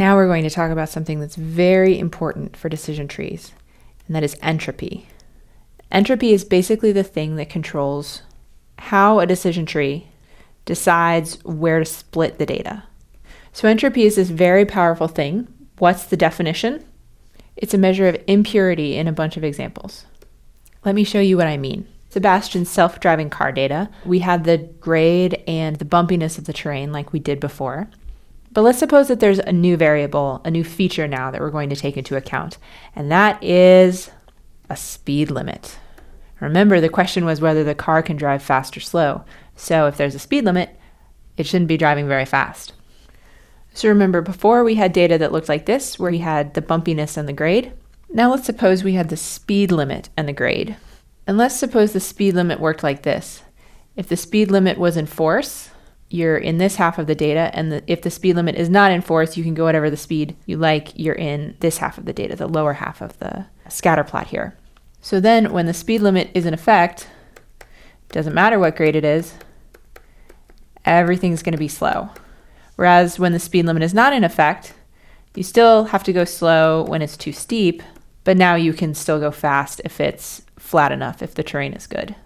Now we're going to talk about something that's very important for decision trees, and that is entropy. Entropy is basically the thing that controls how a decision tree decides where to split the data. So entropy is this very powerful thing. What's the definition? It's a measure of impurity in a bunch of examples. Let me show you what I mean. Sebastian's self-driving car data, we had the grade and the bumpiness of the terrain like we did before. But let's suppose that there's a new variable, a new feature now that we're going to take into account, and that is a speed limit. Remember, the question was whether the car can drive fast or slow. So if there's a speed limit, it shouldn't be driving very fast. So remember, before we had data that looked like this, where we had the bumpiness and the grade. Now let's suppose we had the speed limit and the grade. And let's suppose the speed limit worked like this. If the speed limit was in force, you're in this half of the data, and if the speed limit is not in force, you can go whatever the speed you like, you're in this half of the data, the lower half of the scatter plot here. So then when the speed limit is in effect, doesn't matter what grade it is, everything's going to be slow. Whereas when the speed limit is not in effect, you still have to go slow when it's too steep, but now you can still go fast if it's flat enough, if the terrain is good.